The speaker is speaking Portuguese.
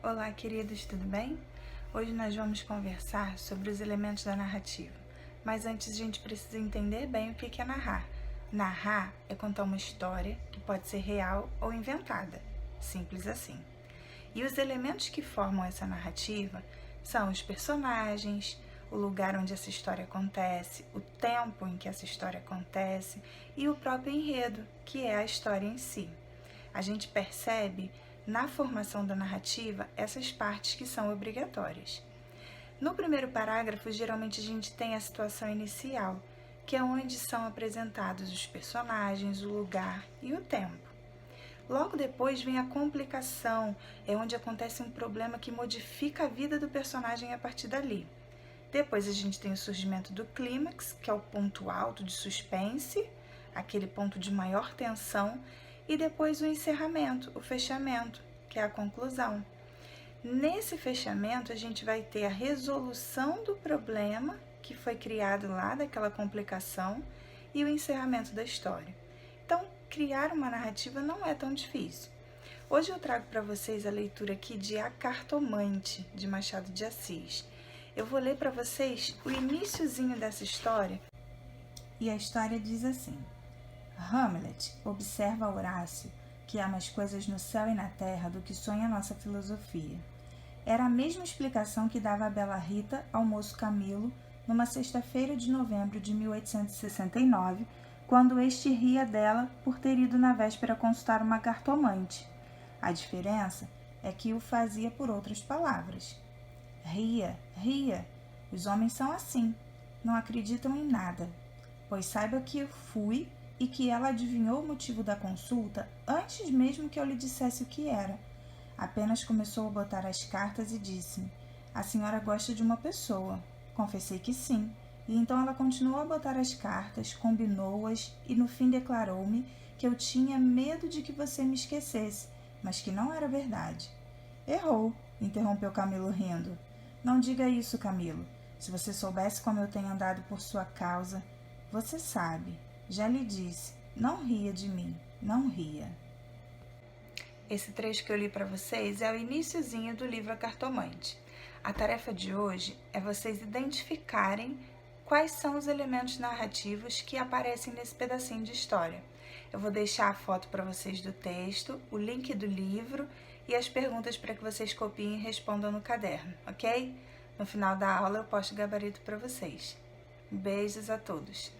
Olá, queridos, tudo bem? Hoje nós vamos conversar sobre os elementos da narrativa, mas antes a gente precisa entender bem o que é narrar. Narrar é contar uma história que pode ser real ou inventada, simples assim. E os elementos que formam essa narrativa são os personagens, o lugar onde essa história acontece, o tempo em que essa história acontece e o próprio enredo, que é a história em si. A gente percebe na formação da narrativa essas partes que são obrigatórias. No primeiro parágrafo, geralmente a gente tem a situação inicial, que é onde são apresentados os personagens, o lugar e o tempo. Logo depois vem a complicação, é onde acontece um problema que modifica a vida do personagem a partir dali. Depois a gente tem o surgimento do clímax, que é o ponto alto de suspense, aquele ponto de maior tensão, e depois o encerramento, o fechamento, que é a conclusão. Nesse fechamento, a gente vai ter a resolução do problema que foi criado lá daquela complicação e o encerramento da história. Então, criar uma narrativa não é tão difícil. Hoje eu trago para vocês a leitura aqui de A Cartomante, de Machado de Assis. Eu vou ler para vocês o iniciozinho dessa história. E a história diz assim: Hamlet observa a Horácio que há mais coisas no céu e na terra do que sonha a nossa filosofia. Era a mesma explicação que dava a bela Rita ao moço Camilo numa sexta-feira de novembro de 1869, quando este ria dela por ter ido na véspera consultar uma cartomante. A diferença é que o fazia por outras palavras. Ria, ria. Os homens são assim, não acreditam em nada. Pois saiba que eu fui e que ela adivinhou o motivo da consulta antes mesmo que eu lhe dissesse o que era. Apenas começou a botar as cartas e disse-me: a senhora gosta de uma pessoa. Confessei que sim. E então ela continuou a botar as cartas, combinou-as e no fim declarou-me que eu tinha medo de que você me esquecesse, mas que não era verdade. Errou, interrompeu Camilo rindo. Não diga isso, Camilo. Se você soubesse como eu tenho andado por sua causa, você sabe. Já lhe disse, não ria de mim, não ria. Esse trecho que eu li para vocês é o iniciozinho do livro A Cartomante. A tarefa de hoje é vocês identificarem quais são os elementos narrativos que aparecem nesse pedacinho de história. Eu vou deixar a foto para vocês do texto, o link do livro e as perguntas para que vocês copiem e respondam no caderno, ok? No final da aula eu posto o gabarito para vocês. Beijos a todos!